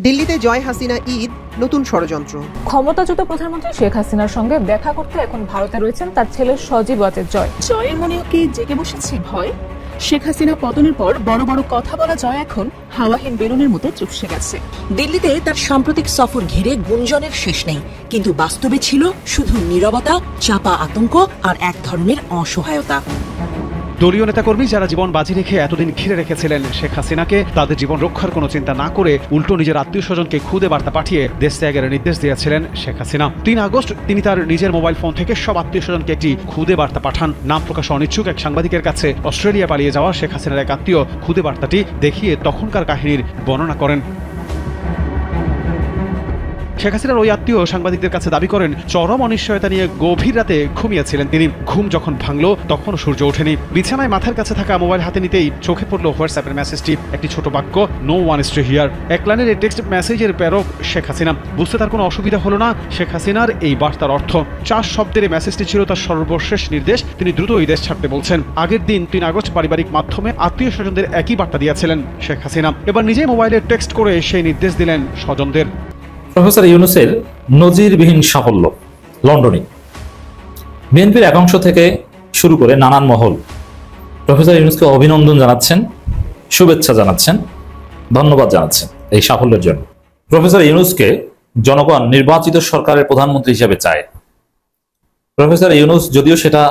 দিল্লিতে জয় হাসিনা ঈদ, নতুন ষড়যন্ত্র। ক্ষমতাচ্যুত প্রধানমন্ত্রী শেখ হাসিনার সঙ্গে দেখা করতে এখন ভারতে রয়েছেন তার ছেলে সজীব ওয়াজেদ জয়। জয়ের মনেও কি জেগে বসেছে ভয়? শেখ হাসিনা পতনের পর বড় বড় কথা বলা জয় এখন হাওয়াহীন বেলুনের মতো চুপসে গেছে। দিল্লিতে তার সাম্প্রতিক সফর ঘিরে গুঞ্জনের শেষ নেই, কিন্তু বাস্তবে ছিল শুধু নীরবতা, চাপা আতঙ্ক আর এক ধরনের অসহায়তা। দলীয় নেতাকর্মী যারা জীবন বাজি রেখে এতদিন ঘিরে রেখেছিলেন শেখ হাসিনাকে, তাদের জীবন রক্ষার কোনো চিন্তা না করে উল্টো নিজের আত্মীয় স্বজনকে খুদে বার্তা পাঠিয়ে দেশ ত্যাগের নির্দেশ দিয়েছিলেন শেখ হাসিনা। ৩ আগস্ট তিনি তার নিজের মোবাইল ফোন থেকে সব আত্মীয় স্বজনকে একটি খুদে বার্তা পাঠান। নাম প্রকাশ অনিচ্ছুক এক সাংবাদিকের কাছে অস্ট্রেলিয়া পালিয়ে যাওয়া শেখ হাসিনার এক আত্মীয় খুদে বার্তাটি দেখিয়ে তখনকার কাহিনীর বর্ণনা করেন। শেখ হাসিনার ওই আত্মীয় সাংবাদিকদের কাছে দাবি করেন, চরম অনিশ্চয়তা নিয়ে গভীর রাতে ঘুমিয়েছিলেন তিনি। ঘুম যখন ভাঙল তখন সূর্য ওঠেনি। বিছানায় মাথার কাছে থাকা মোবাইল হাতে নিতেই চোখে পড়ল হোয়াটসঅ্যাপের মেসেজটি। একটি ছোট বাক্য, no one is to hear. এক লাইনের এই টেক্সট মেসেজের প্রেরক শেখ হাসিনা। বুঝতে তার কোনো অসুবিধা হলো না শেখ হাসিনার এই বার্তার অর্থ। 4 শব্দের এই মেসেজটি ছিল তার সর্বশেষ নির্দেশ। তিনি দ্রুত এই দেশ ছাড়তে বলছেন। আগের দিন 3 আগস্ট পারিবারিক মাধ্যমে আত্মীয় স্বজনদের একই বার্তা দিয়েছিলেন শেখ হাসিনা। এবার নিজেই মোবাইলে টেক্সট করে সেই নির্দেশ দিলেন স্বজনদের। প্রফেসর ইউনূসের নজিরবিহীন সাফল্য লন্ডনে। বিএনপির একাংশ থেকে শুরু করে নানান মহল প্রফেসর ইউনূসকে অভিনন্দন জানাচ্ছেন, শুভেচ্ছা জানাচ্ছেন, ধন্যবাদ জানাচ্ছেন এই সাফল্যের জন্য। প্রফেসর ইউনূসকে জনগণ নির্বাচিত সরকারের প্রধানমন্ত্রী হিসেবে চায়। প্রফেসর ইউনূস যদিও সেটা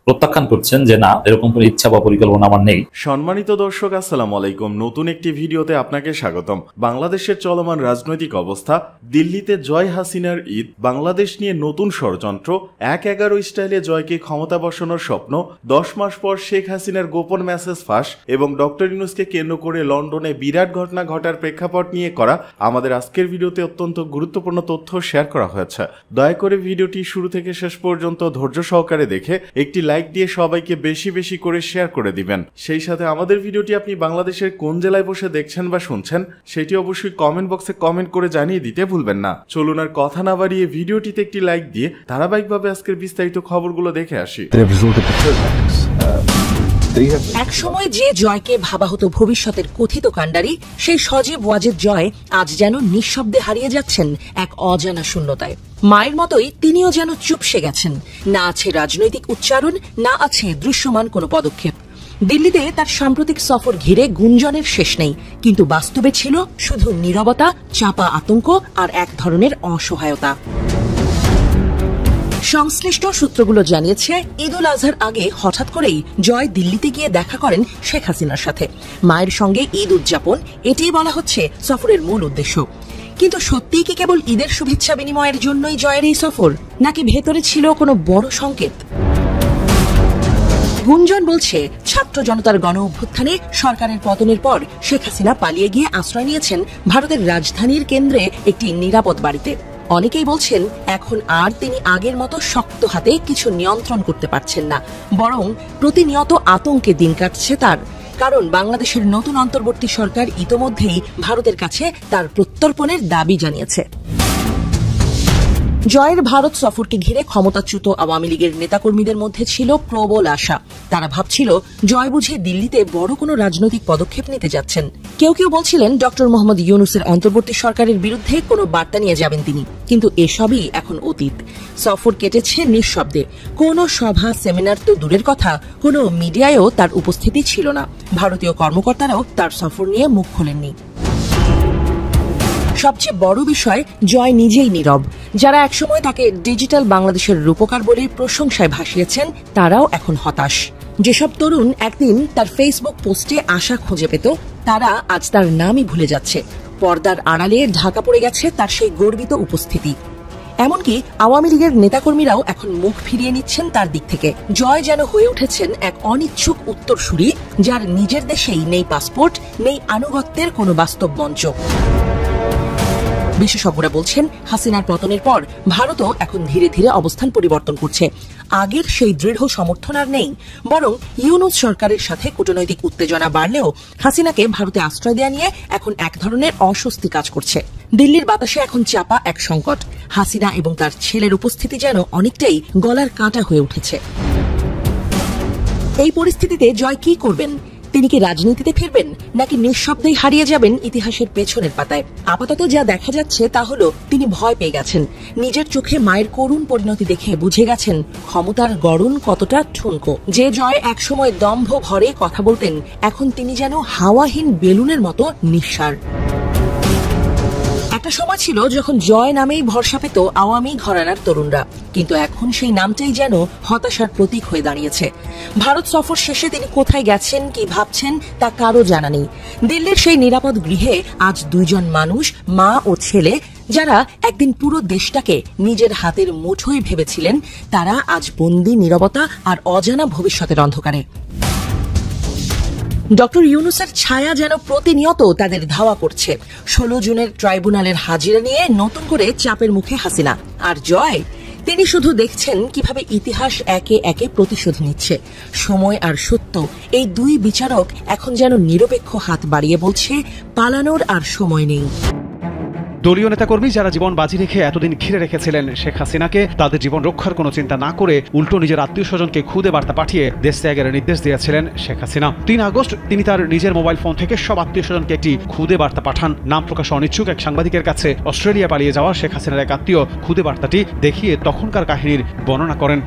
প্রত্যাখ্যান করছেন যে না, এরকম কোনো ইচ্ছা বা পরিকল্পনা আমার নেই। সম্মানিত দর্শক, আসসালামু আলাইকুম। নতুন একটি ভিডিওতে আপনাকে স্বাগতম। বাংলাদেশের চলমান রাজনৈতিক অবস্থা, দিল্লিতে জয় হাসিনার ঈদ, বাংলাদেশ নিয়ে নতুন ষড়যন্ত্র, ১/১১ স্টাইলে জয়কে ক্ষমতা বসানোর স্বপ্ন, 10 মাস পর শেখ হাসিনার গোপন মেসেজ ফাঁস এবং ডক্টর ইউনূসকে কেন্দ্র করে লন্ডনে বিরাট ঘটনা ঘটার প্রেক্ষাপট নিয়ে করা আমাদের আজকের ভিডিওতে অত্যন্ত গুরুত্বপূর্ণ তথ্য শেয়ার করা হয়েছে। দয়া করে ভিডিওটি শুরু থেকে শেষ পর্যন্ত ধৈর্য সহকারে দেখে একটি লাইক দিয়ে সবাইকে বেশি বেশি করে শেয়ার করে দিবেন। সেই সাথে আমাদের ভিডিওটি আপনি বাংলাদেশের কোন জেলায় বসে দেখছেন বা শুনছেন সেটি অবশ্যই কমেন্ট বক্সে কমেন্ট করে জানিয়ে দিতে ভুলবেন না। চলুন আর কথা না বাড়িয়ে ভিডিওটিতে একটি লাইক দিয়ে ধারাবাহিকভাবে আজকের বিস্তারিত খবরগুলো দেখে আসি। এক সময় যে জয়কে ভাবা হতো ভবিষ্যতের কথিত কাণ্ডারি, সেই সজীব ওয়াজেদ জয় আজ যেন নিঃশব্দে হারিয়ে যাচ্ছেন এক অজানা শূন্যতায়। মায়ের মতোই তিনিও যেন চুপসে গেছেন। না আছে রাজনৈতিক উচ্চারণ, না আছে দৃশ্যমান কোনো পদক্ষেপ। দিল্লিতে তার সাম্প্রতিক সফর ঘিরে গুঞ্জনের শেষ নেই, কিন্তু বাস্তবে ছিল শুধু নীরবতা, চাপা আতঙ্ক আর এক ধরনের অসহায়তা। সংশ্লিষ্ট সূত্রগুলো জানিয়েছে, ঈদ উল আজহার আগে হঠাৎ করেই জয় দিল্লিতে গিয়ে দেখা করেন শেখ হাসিনার সাথে। মায়ের সঙ্গে ঈদ উদযাপন, এটিই বলা হচ্ছে সফরের মূল উদ্দেশ্য। কিন্তু সত্যিই কি কেবল ঈদের শুভেচ্ছা বিনিময়ের জন্যই জয়ের এই সফর, নাকি ভেতরে ছিল কোনো বড় সংকেত? গুঞ্জন বলছে, ছাত্র জনতার গণ অভ্যুত্থানে সরকারের পতনের পর শেখ হাসিনা পালিয়ে গিয়ে আশ্রয় নিয়েছেন ভারতের রাজধানীর কেন্দ্রে একটি নিরাপদ বাড়িতে। অনেকেই বলছেন, এখন আর তিনি আগের মতো শক্ত হাতে কিছু নিয়ন্ত্রণ করতে পারছেন না, বরং প্রতিনিয়ত আতঙ্কে দিন কাটছে তার। কারণ বাংলাদেশের নতুন অন্তর্বর্তী সরকার ইতোমধ্যেই ভারতের কাছে তার প্রত্যর্পণের দাবি জানিয়েছে। জয়ের ভারত সফরকে ঘিরে ক্ষমতাচ্যুত আওয়ামী লীগের নেতাকর্মীদের মধ্যে ছিল প্রবল আশা। তারা ভাবছিল, জয় বুঝে দিল্লিতে বড় কোনো রাজনৈতিক পদক্ষেপ নিতে যাচ্ছেন। কেউ কেউ বলছিলেন, ডক্টর মোহাম্মদ ইউনূসের অন্তর্বর্তী সরকারের বিরুদ্ধে কোনো বার্তা নিয়ে যাবেন তিনি। কিন্তু এসবই এখন অতীত। সফর কেটেছে নিঃশব্দে। কোনো সভা সেমিনার তো দূরের কথা, কোনো মিডিয়ায়ও তার উপস্থিতি ছিল না। ভারতীয় কর্মকর্তারাও তার সফর নিয়ে মুখ খোলেননি। সবচেয়ে বড় বিষয়, জয় নিজেই নীরব। যারা একসময় তাকে ডিজিটাল বাংলাদেশের রূপকার বলে প্রশংসায় ভাসিয়েছেন, তারাও এখন হতাশ। যেসব তরুণ একদিন তার ফেসবুক পোস্টে আশা খুঁজে পেত, তারা আজ তার নামই ভুলে যাচ্ছে। পর্দার আড়ালে ঢাকা পড়ে গেছে তার সেই গর্বিত উপস্থিতি। এমনকি আওয়ামী লীগের নেতাকর্মীরাও এখন মুখ ফিরিয়ে নিচ্ছেন তার দিক থেকে। জয় যেন হয়ে উঠেছেন এক অনিচ্ছুক উত্তরসূরি, যার নিজের দেশেই নেই পাসপোর্ট, নেই আনুগত্যের কোনো বাস্তব মঞ্চ। বিশেষজ্ঞরা বলছেন, হাসিনার পতনের পর ভারতও এখন ধীরে ধীরে অবস্থান পরিবর্তন করছে। আগের সেই দৃঢ় সমর্থন আর নেই, বরং ইউনূস সরকারের সাথে কূটনৈতিক উত্তেজনা বাড়লেও হাসিনাকে ভারতে আশ্রয় দেয়া নিয়ে এখন এক ধরনের অস্বস্তি কাজ করছে। দিল্লির বাতাসে এখন চাপা এক সংকট। হাসিনা এবং তার ছেলের উপস্থিতি যেন অনেকটাই গলার কাঁটা হয়ে উঠেছে। এই পরিস্থিতিতে জয় কি করবেন? তিনি কি রাজনীতিতে ফিরবেন নাকি নিঃশব্দেই হারিয়ে যাবেন ইতিহাসের পেছনের পাতায়? আপাতত যা দেখা যাচ্ছে তা হলো তিনি ভয় পেয়ে গেছেন। নিজের চোখে মায়ের করুণ পরিণতি দেখে বুঝে গেছেন ক্ষমতার গড়ন কতটা ঠুনকো। যে জয় একসময় দম্ভ ভরে কথা বলতেন, এখন তিনি যেন হাওয়াহীন বেলুনের মতো নিঃসার। একটা সময় ছিল যখন জয় নামেই ভরসা পেত আওয়ামী ঘরানার তরুণরা, কিন্তু এখন সেই নামটাই যেন হতাশার প্রতীক হয়ে দাঁড়িয়েছে। ভারত সফর শেষে তিনি কোথায় গেছেন, কি ভাবছেন তা কারো জানা নেই। দিল্লির সেই নিরাপদ গৃহে আজ দুইজন মানুষ, মা ও ছেলে, যারা একদিন পুরো দেশটাকে নিজের হাতের মুঠোয় ভেবেছিলেন, তারা আজ বন্দী নীরবতা আর অজানা ভবিষ্যতের অন্ধকারে। ডক্টর ইউনূসের ছায়া যেন প্রতিনিয়ত তাদের ধাওয়া করছে। 16 জুনের ট্রাইব্যুনালের হাজিরা নিয়ে নতুন করে চাপের মুখে হাসিনা। আর জয়, তিনি শুধু দেখছেন কিভাবে ইতিহাস একে একে প্রতিশোধ নিচ্ছে। সময় আর সত্য, এই দুই বিচারক এখন যেন নিরপেক্ষ হাত বাড়িয়ে বলছে, পালানোর আর সময় নেই। দলীয় নেতাকর্মী যারা জীবন বাজি রেখে এতদিন ঘিরে রেখেছিলেন শেখ হাসিনাকে, তাদের জীবন রক্ষার কোনো চিন্তা না করে উল্টো নিজের আত্মীয় স্বজনকে খুদে বার্তা পাঠিয়ে দেশ ত্যাগের নির্দেশ দিয়েছিলেন শেখ হাসিনা। 3 আগস্ট তিনি তার নিজের মোবাইল ফোন থেকে সব আত্মীয় স্বজনকে একটি খুদে বার্তা পাঠান। নাম প্রকাশ অনিচ্ছুক এক সাংবাদিকের কাছে অস্ট্রেলিয়া পালিয়ে যাওয়া শেখ হাসিনার এক আত্মীয় খুদে বার্তাটি দেখিয়ে তখনকার কাহিনীর বর্ণনা করেন।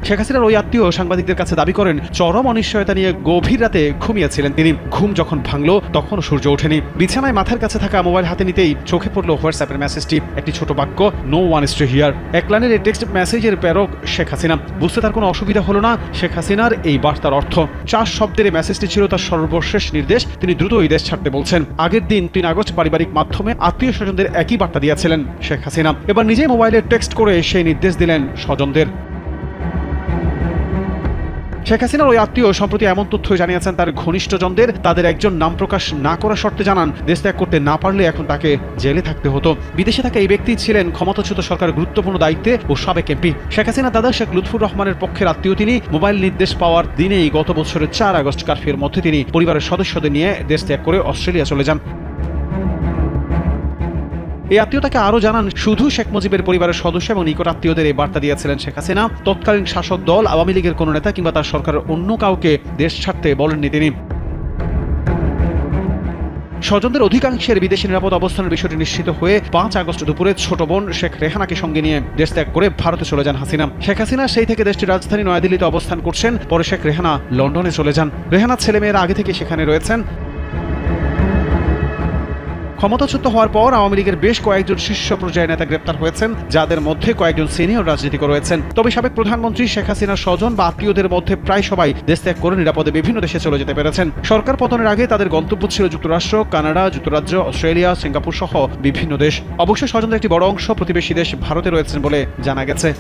শেখ হাসিনার ওই আত্মীয় সাংবাদিকদের কাছে দাবি করেন, চরম অনিশ্চয়তা নিয়ে গভীর রাতে ঘুমিয়েছিলেন তিনি। ঘুম যখন ভাঙল তখন সূর্য ওঠেনি। বিছানায় মাথার কাছে থাকা মোবাইল হাতে নিতেই চোখে পড়ল হোয়াটসঅ্যাপের মেসেজটি। একটি ছোট বাক্য, no one is to hear. এক লাইনের এই টেক্সট মেসেজের প্রেরক শেখ হাসিনা। বুঝতে তার কোনো অসুবিধা হলো না শেখ হাসিনার এই বার্তার অর্থ। 4 শব্দের এই মেসেজটি ছিল তার সর্বশেষ নির্দেশ। তিনি দ্রুত এই দেশ ছাড়তে বলছেন। আগের দিন 3 আগস্ট পারিবারিক মাধ্যমে আত্মীয় স্বজনদের একই বার্তা দিয়েছিলেন শেখ হাসিনা। এবার নিজেই মোবাইলে টেক্সট করে সেই নির্দেশ দিলেন স্বজনদের। শেখ হাসিনার ওই আত্মীয় সম্প্রতি এমন তথ্য জানিয়েছেন তার ঘনিষ্ঠজনদের। তাদের একজন নাম প্রকাশ না করার শর্তে জানান, দেশ ত্যাগ করতে না পারলে এখন তাকে জেলে থাকতে হতো। বিদেশে থাকা এই ব্যক্তি ছিলেন ক্ষমতাচ্যুত সরকার গুরুত্বপূর্ণ দায়িত্বে ও সাবেক এমপি। শেখ হাসিনার দাদা শেখ লুৎফুর রহমানের পক্ষের আত্মীয় তিনি। মোবাইল নির্দেশ পাওয়ার দিনেই গত বছরের 4 আগস্ট কারফিউর মধ্যে তিনি পরিবারের সদস্যদের নিয়ে দেশ ত্যাগ করে অস্ট্রেলিয়া চলে যান। এই আত্মীয় তাকে আরো জানান, শুধু শেখ মুজিবের পরিবারের সদস্য এবং নিকট আত্মীয়দের এই বার্তা দিয়েছিলেন শেখ হাসিনা। তৎকালীন শাসক দল আওয়ামী লীগের কোনো নেতা কিংবা তার সরকারের অন্য কাউকে দেশ ছাড়তে বলেননি তিনি। স্বজনদের অধিকাংশের বিদেশে নিরাপদ অবস্থানের বিষয়টি নিশ্চিত হয়ে 5 আগস্ট দুপুরে ছোট বোন শেখ রেহানাকে সঙ্গে নিয়ে দেশ ত্যাগ করে ভারতে চলে যান হাসিনা। শেখ হাসিনা সেই থেকে দেশটির রাজধানী নয়াদিল্লিতে অবস্থান করছেন। পরে শেখ রেহানা লন্ডনে চলে যান। রেহানার ছেলেমেয়েরা আগে থেকে সেখানে রয়েছেন। ক্ষমতাচ্যুত হওয়ার পর আওয়ামী লীগের বেশ কয়েকজন শীর্ষ পর্যায়ের নেতা গ্রেপ্তার হয়েছেন, যাদের মধ্যে কয়েকজন সিনিয়র রাজনীতিক রয়েছেন। তবে সাবেক প্রধানমন্ত্রী শেখ হাসিনার স্বজন বা আত্মীয়দের মধ্যে প্রায় সবাই দেশ ত্যাগ করে নিরাপদে বিভিন্ন দেশে চলে যেতে পেরেছেন। সরকার পতনের আগে তাদের গন্তব্য ছিল যুক্তরাষ্ট্র, কানাডা, যুক্তরাজ্য, অস্ট্রেলিয়া, সিঙ্গাপুর সহ বিভিন্ন দেশ। অবশ্য স্বজনদের একটি বড় অংশ প্রতিবেশী দেশ ভারতে রয়েছেন বলে জানা গেছে।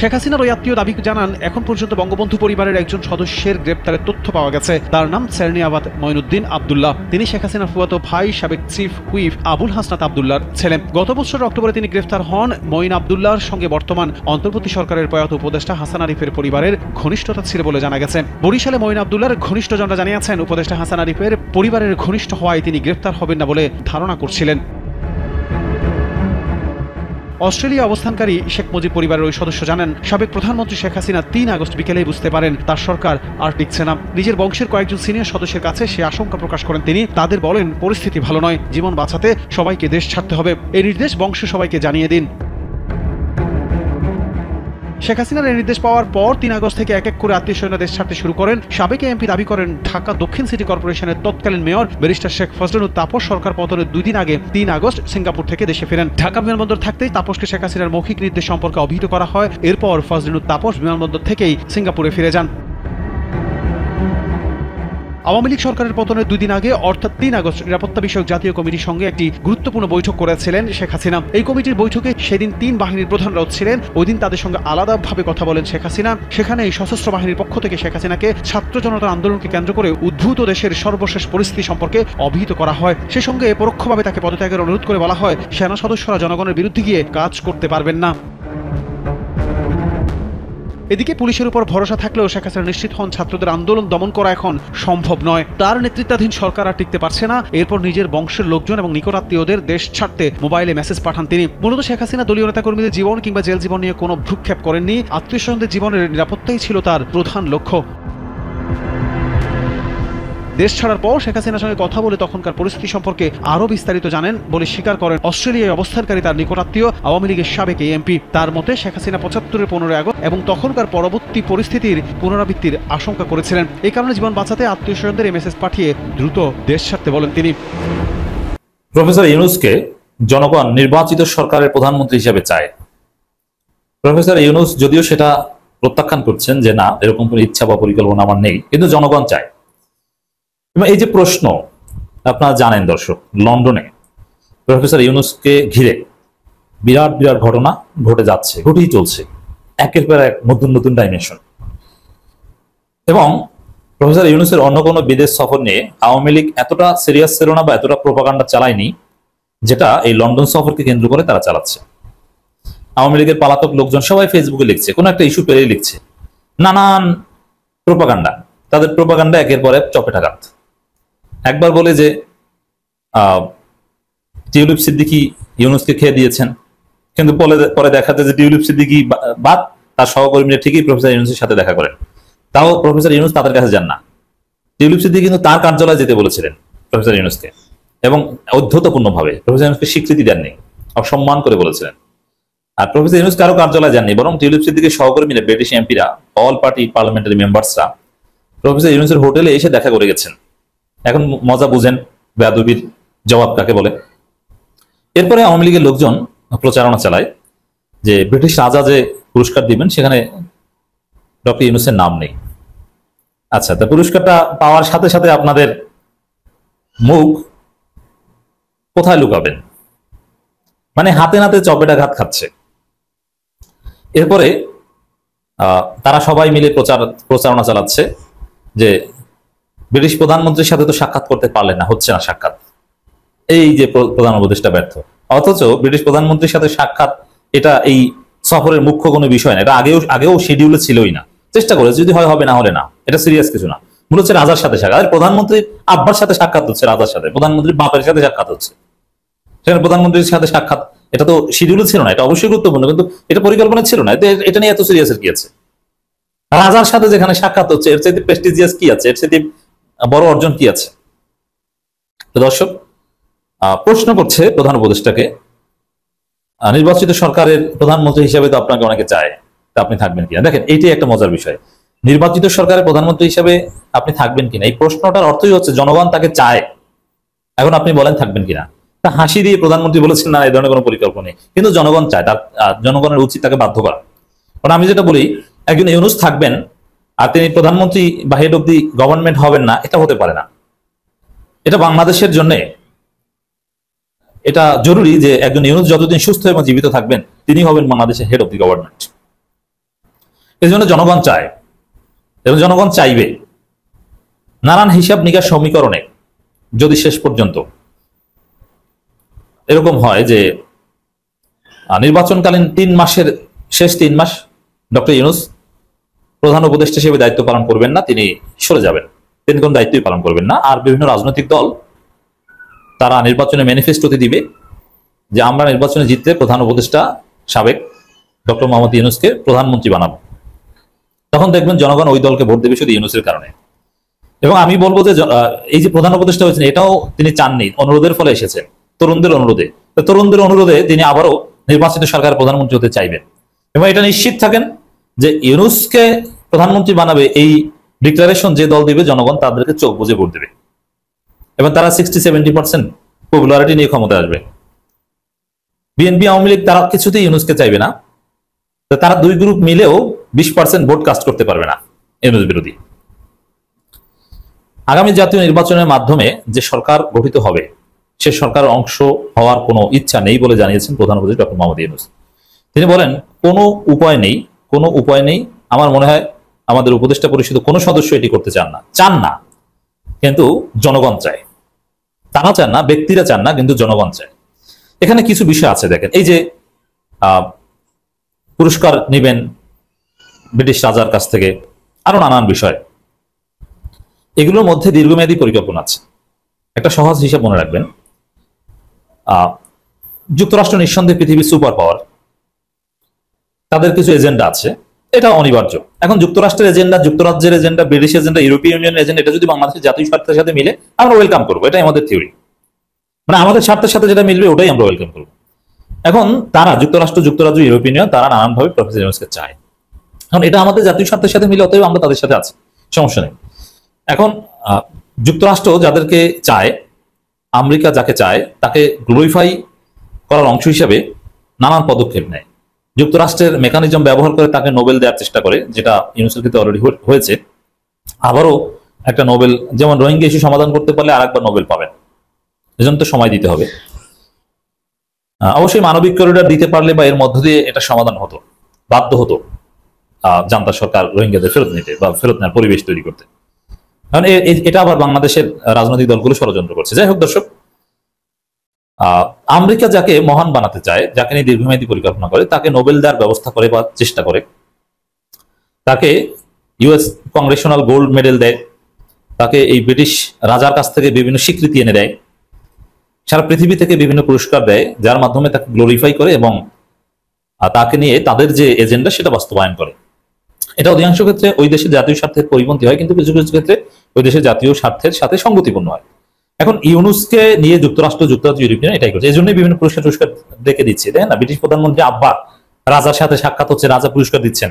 শেখ হাসিনার ওই আত্মীয় দাবি জানান, এখন পর্যন্ত বঙ্গবন্ধু পরিবারের একজন সদস্যের গ্রেপ্তারের তথ্য পাওয়া গেছে। তার নাম সেরনিয়াবাদ মঈনুদ্দিন আব্দুল্লাহ। তিনি শেখ হাসিনার ফুফাতো ভাই সাবেক চিফ হুইপ আবুল হাসনাত আব্দুল্লাহর ছেলে। গত বছর অক্টোবরে তিনি গ্রেফতার হন। মঈন আব্দুল্লাহর সঙ্গে বর্তমান অন্তর্বর্তী সরকারের প্রয়াত উপদেষ্টা হাসান আরিফের পরিবারের ঘনিষ্ঠতা ছিল বলে জানা গেছে। বরিশালে মঈন আব্দুল্লাহর ঘনিষ্ঠজনরা জানিয়েছেন, উপদেষ্টা হাসান আরিফের পরিবারের ঘনিষ্ঠ হওয়ায় তিনি গ্রেফতার হবেন না বলে ধারণা করছিলেন। অস্ট্রেলিয়া অবস্থানকারী শেখ মুজিব পরিবারের ওই সদস্য জানান, সাবেক প্রধানমন্ত্রী শেখ হাসিনা 3 আগস্ট বিকেলেই বুঝতে পারেন তার সরকার আর টিকছে না। নিজের বংশের কয়েকজন সিনিয়র সদস্যের কাছে সে আশঙ্কা প্রকাশ করেন তিনি। তাদের বলেন, পরিস্থিতি ভালো নয়, জীবন বাঁচাতে সবাইকে দেশ ছাড়তে হবে। এই নির্দেশ বংশের সবাইকে জানিয়ে দিন। শেখ হাসিনার এই নির্দেশ পাওয়ার পর 3 আগস্ট থেকে এক এক করে আত্মীয় স্বজনরা দেশ ছাড়তে শুরু করেন। সাবেক এমপি দাবি করেন, ঢাকা দক্ষিণ সিটি কর্পোরেশনের তৎকালীন মেয়র ব্যারিস্টার শেখ ফজলুল তাপস সরকার পতনের 2 দিন আগে 3 আগস্ট সিঙ্গাপুর থেকে দেশে ফেরেন। ঢাকা বিমানবন্দর থাকতেই তাপসকে শেখ হাসিনার মৌখিক নির্দেশ সম্পর্কে অবহিত করা হয়। এরপর ফজলুল তাপস বিমানবন্দর থেকেই সিঙ্গাপুরে ফিরে যান। আওয়ামী লীগ সরকারের পতনের 2 দিন আগে অর্থাৎ 3 আগস্ট নিরাপত্তা বিষয়ক জাতীয় কমিটির সঙ্গে একটি গুরুত্বপূর্ণ বৈঠক করেছিলেন শেখ হাসিনা। এই কমিটির বৈঠকে সেদিন 3 বাহিনীর প্রধানরাও ছিলেন। ওই দিন তাদের সঙ্গে আলাদাভাবে কথা বলেন শেখ হাসিনা। সেখানে এই সশস্ত্র বাহিনীর পক্ষ থেকে শেখ হাসিনাকে ছাত্র জনতার আন্দোলনকে কেন্দ্র করে উদ্ভূত দেশের সর্বশেষ পরিস্থিতি সম্পর্কে অবহিত করা হয়। সে সঙ্গে পরোক্ষভাবে তাকে পদত্যাগের অনুরোধ করে বলা হয়, সেনা সদস্যরা জনগণের বিরুদ্ধে গিয়ে কাজ করতে পারবেন না। এদিকে পুলিশের উপর ভরসা থাকলেও শেখ হাসিনা নিশ্চিত হন ছাত্রদের আন্দোলন দমন করা এখন সম্ভব নয়। তার নেতৃত্বাধীন সরকার আর টিকতে পারছে না। এরপর নিজের বংশের লোকজন এবং নিকটাত্মীয়দের দেশ ছাড়তে মোবাইলে মেসেজ পাঠান তিনি। মূলত শেখ হাসিনা দলীয় নেতাকর্মীদের জীবন কিংবা জেল জীবন নিয়ে কোনো ভ্রুক্ষেপ করেননি। আত্মীয় স্বজনদের জীবনের নিরাপত্তাই ছিল তার প্রধান লক্ষ্য। দেশ ছাড়ার পর শেখ হাসিনার সঙ্গে কথা বলে তখনকার পরিস্থিতি সম্পর্কে আরও বিস্তারিত জানেন বলে স্বীকার করেন অস্ট্রেলিয়ায় অবস্থানকারী তার নিকটাত্মীয় আওয়ামী লীগের সাবেক এমপি। তার মতে শেখ হাসিনা ৭৫-এর ১৫ আগস্ট এবং তখনকার পরবর্তী পরিস্থিতির পুনরাবৃত্তির আশঙ্কা করেছিলেন। এই কারণে জীবন বাঁচাতে আত্মীয় স্বজনদের এই মেসেজ পাঠিয়ে দ্রুত দেশ ছাড়তে বলেন তিনি। প্রফেসর ইউনূসকে জনগণ নির্বাচিত সরকারের প্রধানমন্ত্রী হিসেবে চায়। প্রফেসর ইউনূস যদিও সেটা প্রত্যাখ্যান করছেন যে না, এরকম কোনো ইচ্ছা বা পরিকল্পনা আমার নেই, কিন্তু জনগণ চায়। এই যে প্রশ্ন, আপনারা জানেন দর্শক, লন্ডনে প্রফেসর ইউনূসকে ঘিরে বিরাট বিরাট ঘটনা ঘটে যাচ্ছে, ঘটেই চলছে, একের পর এক নতুন নতুন ডাইমেনশন। এবং প্রফেসর ইউনূসের অন্য কোনো বিদেশ সফর নিয়ে আওয়ামী লীগ এতটা সিরিয়াস ছিল না বা এতটা প্রোপাগান্ডা চালায়নি যেটা এই লন্ডন সফরকে কেন্দ্র করে তারা চালাচ্ছে। আওয়ামী লীগের পালাতক লোকজন সবাই ফেসবুকে লিখছে, কোনো একটা ইস্যু পেলেই লিখছে নানান প্রোপাগান্ডা। তাদের প্রোপাগান্ডা একের পর এক চপেটাঘাত। একবার বলে যে টিউলিপ সিদ্দিকী ইউনূসকে খেয়ে দিয়েছেন, কিন্তু পরে দেখা যায় যে টিউলিপ সিদ্দিকী বাদ তার সহকর্মীরা ঠিকই প্রফেসর ইউনূসের সাথে দেখা করেন। তাও প্রফেসর ইউনূস তাদের কাছে যান না। টিউলিপ সিদ্দিকী কিন্তু তার কার্যালয়ে যেতে বলেছিলেন প্রফেসর ইউনূসকে, এবং ঔদ্ধত্যপূর্ণভাবে প্রফেসর ইউনূসকে স্বীকৃতি দেননি, অসম্মান করে বলেছিলেন। আর প্রফেসর ইউনূস কারো কার্যালয়ে যাননি, বরং টিউলিপ সিদ্দিকীর সহকর্মীরা, ব্রিটিশ এমপিরা, অল পার্টি পার্লামেন্টারি মেম্বার্সরা প্রফেসর ইউনূসের হোটেলে এসে দেখা করে গেছেন। এখন মজা বুঝেন বেয়াদবির জবাব কাকে বলে। এরপরে আওয়ামী লীগের লোকজন প্রচারণা চালায় যে ব্রিটিশ রাজা যে পুরস্কার দিবেন সেখানে ডক্টর ইউনূসের নাম নেই। আচ্ছা, তা পুরস্কারটা পাওয়ার সাথে সাথে আপনাদের মুখ কোথায় লুকাবেন? মানে হাতে নাতে চপেটাঘাত খাচ্ছে। এরপরে তারা সবাই মিলে প্রচারণা চালাচ্ছে যে ব্রিটিশ প্রধানমন্ত্রীর সাথে তো সাক্ষাৎ করতে পারলেন না, হচ্ছে না সাক্ষাৎ, এই যে প্রধান উপদেষ্টা ব্যর্থ। অথচ ব্রিটিশ প্রধানমন্ত্রীর সাথে সাক্ষাৎ এটা এই সফরের মুখ্য কোনো বিষয় না, এটা আগেও শিডিউলে ছিলই না। চেষ্টা করে যদি হয় হবে, না হলে না, এটা সিরিয়াস কিছু না। মূলত হচ্ছে রাজার সাথে সাক্ষাৎ, প্রধানমন্ত্রীর আব্বার সাথে সাক্ষাৎ হচ্ছে, রাজার সাথে, প্রধানমন্ত্রীর বাপের সাথে সাক্ষাৎ হচ্ছে। সেখানে প্রধানমন্ত্রীর সাথে সাক্ষাৎ এটা তো শিডিউলে ছিল না, এটা অবশ্যই গুরুত্বপূর্ণ, কিন্তু এটা পরিকল্পনা ছিল না। এটা নিয়ে এত সিরিয়াসের কি আছে? রাজার সাথে যেখানে সাক্ষাৎ হচ্ছে এর চাইতে প্রেস্টিজিয়াস কি আছে, এর চাইতে বড় অর্জন কি আছে? তো দর্শক প্রশ্ন করছে প্রধান উপদেষ্টাকে, নির্বাচিত সরকারের প্রধানমন্ত্রী হিসেবে তো আপনাকে অনেকে চায়, তা আপনি থাকবেন কিনা? দেখেন, এইটাই একটা মজার বিষয়। নির্বাচিত সরকারের প্রধানমন্ত্রী হিসেবে আপনি থাকবেন কিনা, এই প্রশ্নটার অর্থই হচ্ছে জনগণ তাকে চায়, এখন আপনি বলেন থাকবেন কিনা। তা হাসি দিয়ে প্রধানমন্ত্রী বলেছেন না, এই ধরনের কোনো পরিকল্পনা নেই, কিন্তু জনগণ চায়, তার জনগণের উচিত তাকে বাধ্য করা। কারণ আমি যেটা বলি, একজন ইউনূস থাকবেন আর তিনি প্রধানমন্ত্রী বা হেড অব দি গভর্নমেন্ট হবেন না, এটা হতে পারে না। এটা বাংলাদেশের জন্য এটা জরুরি যে একজন ইউনূস যতদিন সুস্থ এবং জীবিত থাকবেন তিনি হবেন বাংলাদেশের হেড অব দি গভর্নমেন্ট। এই জন্য জনগণ চায় এবং জনগণ চাইবে। নানান হিসাব নিকাশ সমীকরণে যদি শেষ পর্যন্ত এরকম হয় যে নির্বাচনকালীন 3 মাসের শেষ 3 মাস ডক্টর ইউনূস প্রধান উপদেষ্টা হিসেবে দায়িত্ব পালন করবেন না, তিনি সরে যাবেন, তিনি কোন দায়িত্বই পালন করবেন না। আর বিভিন্ন রাজনৈতিক দল তারা নির্বাচনে ম্যানিফেস্টোতে দিবে যে আমরা নির্বাচনে জিতলে প্রধান উপদেষ্টা সাবেক ডক্টর মোহাম্মদ ইউনূসকে প্রধানমন্ত্রী বানাবো। তখন দেখবেন জনগণ ওই দলকে ভোট দেবে শুধু ইউনূসের কারণে। এবং আমি বলবো যে এই যে প্রধান উপদেষ্টা হয়েছেন এটাও তিনি চাননি, অনুরোধের ফলে এসেছেন, তরুণদের অনুরোধে। তরুণদের অনুরোধে তিনি আবারও নির্বাচিত সরকারের প্রধানমন্ত্রী হতে চাইবেন। এবং এটা নিশ্চিত থাকেন যে ইউনূসকে প্রধানমন্ত্রী বানাবে এই ডিক্লারেশন যে দল দিবে, জনগণ তাদেরকে চোখ বুজে ভোট দেবে এবং তারা 60-70% পপুলারিটি নিয়ে ক্ষমতা আসবে। বিএনপি আওয়ামী লীগ তারা কিছুতেই ইউনূসকে চাইবে না, তারা দুই গ্রুপ মিলেও 20% ভোট কাস্ট করতে পারবে না ইউনূস বিরোধী। আগামী জাতীয় নির্বাচনের মাধ্যমে যে সরকার গঠিত হবে সে সরকারের অংশ হওয়ার কোনো ইচ্ছা নেই বলে জানিয়েছেন প্রধান উপদেষ্টা ডক্টর মোহাম্মদ ইউনূস। তিনি বলেন কোনো উপায় নেই। আমার মনে হয় আমাদের উপদেষ্টা পরিষদের কোনো সদস্য এটি করতে চান না, কিন্তু জনগণ চায়। তারা চান না, ব্যক্তিরা চান না, কিন্তু জনগণ চায়। এখানে কিছু বিষয় আছে দেখেন, এই যে পুরস্কার নেবেন, ব্রিটিশ রাজার কাছ থেকে, আরো নানান বিষয়। এগুলোর মধ্যে দীর্ঘমেয়াদী পরিকল্পনা আছে। একটা সহজ হিসাব মনে রাখবেন, যুক্তরাষ্ট্র নিঃসন্দেহে পৃথিবীর সুপার পাওয়ার, তাদের কিছু এজেন্ডা আছে, এটা অনিবার্য। এখন যুক্তরাষ্ট্রের এজেন্ডা, যুক্তরাজ্যের এজেন্ডা, ব্রিটিশ এজেন্ডা, ইউরোপীয় ইউনিয়নের এজেন্ডা, এটা যদি বাংলাদেশের জাতীয় স্বার্থের সাথে মিলে আমরা ওয়েলকাম করবো, এটাই আমাদের থিওরি। মানে আমাদের স্বার্থের সাথে যেটা মিলবে ওটাই আমরা ওয়েলকাম করবো। এখন তারা যুক্তরাষ্ট্র, যুক্তরাজ্য, ইউরোপীয় ইউনিয়ন, তারা নানানভাবে প্রফেসর ইউনূসকে চায়। এখন এটা আমাদের জাতীয় স্বার্থের সাথে মিলে, অতএব আমরা তাদের সাথে আছি, সমস্যা নেই। এখন যুক্তরাষ্ট্র যাদেরকে চায়, আমেরিকা যাকে চায়, তাকে গ্লোরিফাই করার অংশ হিসেবে নানান পদক্ষেপ নেয়। যুক্তরাষ্ট্রের মেকানিজম ব্যবহার করে তাকে নোবেল দেওয়ার চেষ্টা করে, যেটা ইউনূসের ক্ষেত্রে অলরেডি হয়েছে। আবারও একটা নোবেল, যেমন রোহিঙ্গা ইস্যু সমাধান করতে পারলে আরেকবার নোবেল পাবেন, এজন্য তো সময় দিতে হবে। অবশ্যই মানবিক করিডর দিতে পারলে বা এর মধ্য দিয়ে এটা সমাধান হতো, বাধ্য হতো জান্তা সরকার রোহিঙ্গাদের ফেরত নিতে বা ফেরত নেওয়ার পরিবেশ তৈরি করতে। কারণ এটা আবার বাংলাদেশের রাজনৈতিক দলগুলো ষড়যন্ত্র করছে। যাই হোক দর্শক, আমেরিকা যাকে মহান বানাতে চায়, যাকে নিয়ে দীর্ঘমেয়াদী পরিকল্পনা করে, তাকে নোবেল দেওয়ার ব্যবস্থা করে বা চেষ্টা করে, তাকে ইউএস কংগ্রেশনাল গোল্ড মেডেল দেয়, তাকে এই ব্রিটিশ রাজার কাছ থেকে বিভিন্ন স্বীকৃতি এনে দেয়, সারা পৃথিবী থেকে বিভিন্ন পুরস্কার দেয়, যার মাধ্যমে তাকে গ্লোরিফাই করে এবং তাকে নিয়ে তাদের যে এজেন্ডা সেটা বাস্তবায়ন করে। এটা অধিকাংশ ক্ষেত্রে ওই দেশের জাতীয় স্বার্থের পরিপন্থী হয়, কিন্তু কিছু কিছু ক্ষেত্রে ওই দেশের জাতীয় স্বার্থের সাথে সঙ্গতিপূর্ণ হয়। এখন ইউনূসকে নিয়ে যুক্তরাষ্ট্র, যুক্তরাজ্য, ইউরোপিয়ান এটাই করছে। এই জন্যই বিভিন্ন পুরস্কার ডেকে দিচ্ছে, দেখেন না, ব্রিটিশ প্রধানমন্ত্রী আব্বা রাজার সাথে সাক্ষাৎ হচ্ছে, রাজা পুরস্কার দিচ্ছেন।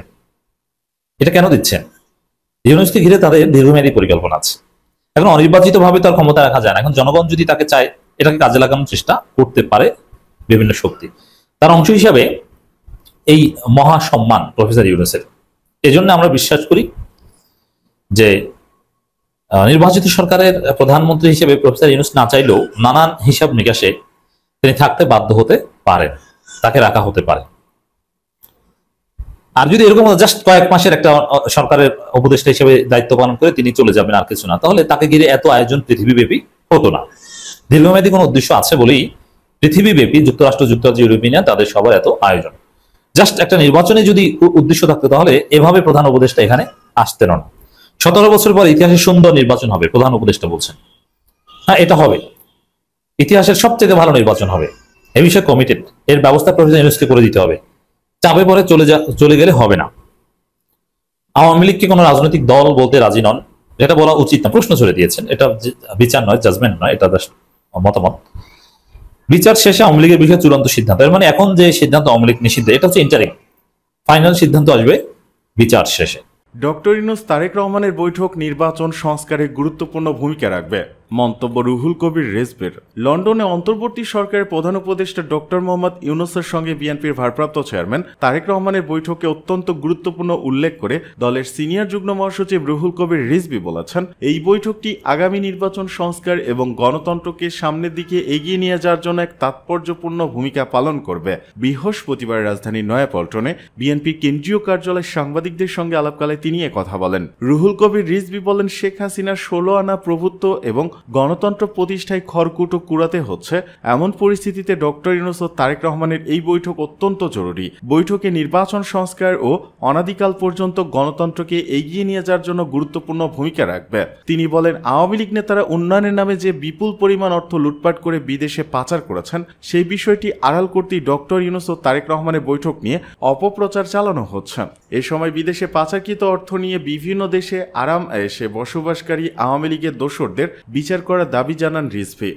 এটা কেন দিচ্ছেন? ইউনূসকে ঘিরে তাদের দীর্ঘমেয়াদী পরিকল্পনা আছে। এখন অনির্বাচিত ভাবে তার ক্ষমতা রাখা যায় না। এখন জনগণ যদি তাকে চায়, এটাকে কাজে লাগানোর চেষ্টা করতে পারে বিভিন্ন শক্তি। তার অংশ হিসাবে এই মহা সম্মান প্রফেসর ইউনূসের। এজন্য আমরা বিশ্বাস করি যে নির্বাচিত সরকারের প্রধানমন্ত্রী হিসেবে প্রফেসর ইউনূস না চাইলেও নানান হিসাব নিকাশে তিনি থাকতে বাধ্য হতে পারেন, তাকে রাখা হতে পারে। আর যদি এরকম জাস্ট কয়েক মাসের একটা সরকারের উপদেষ্টা হিসেবে দায়িত্ব পালন করে তিনি চলে যাবেন আর কিছু না, তাহলে তাকে ঘিরে এত আয়োজন পৃথিবীব্যাপী হতো না। দীর্ঘমেয়াদী কোনো উদ্দেশ্য আছে বলেই পৃথিবীব্যাপী যুক্তরাষ্ট্র, যুক্তরাজ্য, ইউরোপিয়ান ইউনিয়ন তাদের সবার এত আয়োজন। জাস্ট একটা নির্বাচনে যদি উদ্দেশ্য থাকতো তাহলে এভাবে প্রধান উপদেষ্টা এখানে আসতেন না। 17 বছর পর ইতিহাসে সুন্দর নির্বাচন হবে, প্রধান উপদেষ্টা বলছেন। হ্যাঁ, এটা হবে, ইতিহাসের সবচেয়ে ভালো নির্বাচন হবে, এ বিষয়ে কমিটেড। এর ব্যবস্থা প্রফেসর ইউনূসকে করে দিতে হবে। চাপে পরে চলে গেলে হবে না। আওয়ামী লীগকে কোনো রাজনৈতিক দল বলতে রাজি নন, এটা বলা উচিত না, প্রশ্ন ছড়ে দিয়েছেন। এটা বিচার নয়, জাজমেন্ট নয়, এটা মতামত। বিচার শেষে আওয়ামী লীগের বিষয়ে চূড়ান্ত সিদ্ধান্ত। এর মানে এখন যে সিদ্ধান্ত আওয়ামী লীগ নিষিদ্ধ, এটা হচ্ছে ইন্টারিম, ফাইনাল সিদ্ধান্ত আসবে বিচার শেষে। ডক্টর ইউনূস তারেক রহমানের বৈঠক নির্বাচন সংস্কারে গুরুত্বপূর্ণ ভূমিকা রাখবে, মন্তব্য রুহুল কবির রেজভির। লন্ডনে অন্তর্বর্তী সরকারের প্রধান উপদেষ্টা ডক্টর মোহাম্মদ ইউনূসের সঙ্গে বিএনপির ভারপ্রাপ্ত চেয়ারম্যান তারেক রহমানের বৈঠকে অত্যন্ত গুরুত্বপূর্ণ উল্লেখ করে দলের সিনিয়র যুগ্ম মহাসচিব রুহুল কবির রিজভী বলেছেন, এই বৈঠকটি আগামী নির্বাচন সংস্কার এবং গণতন্ত্রকে সামনের দিকে এগিয়ে নিয়ে যাওয়ার জন্য এক তাৎপর্যপূর্ণ ভূমিকা পালন করবে। বৃহস্পতিবার রাজধানীর নয়াপল্টনে বিএনপির কেন্দ্রীয় কার্যালয়ে সাংবাদিকদের সঙ্গে আলাপকালে তিনি কথা বলেন। রুহুল কবির রিজভী বলেন, শেখ হাসিনার 16 আনা প্রভুত্ব এবং গণতন্ত্র প্রতিষ্ঠায় খড়কুটো কুড়াতে হচ্ছে, এমন পরিস্থিতিতে ডক্টর ইউনূস ও তারেক রহমানের এই বৈঠক অত্যন্ত জরুরি। বৈঠকে নির্বাচন সংস্কার ও অনাদিকাল পর্যন্ত গণতন্ত্রকে এগিয়ে নিয়ে যাওয়ার জন্য গুরুত্বপূর্ণ ভূমিকা রাখবে। তিনি বলেন, আওয়ামী লীগ নেতারা উন্নয়নের নামে যে বিপুল পরিমাণ অর্থ লুটপাট করে বিদেশে পাচার করেছেন, সেই বিষয়টি আড়াল করতেই ডক্টর ইউনূস ও তারেক রহমানের বৈঠক নিয়ে অপপ্রচার চালানো হচ্ছে। এ সময় বিদেশে পাচারকৃত অর্থ নিয়ে বিভিন্ন দেশে আরাম এসে বসবাসকারী আওয়ামী লীগের দোসরদের বিচার করার দাবি জানান রিজভী।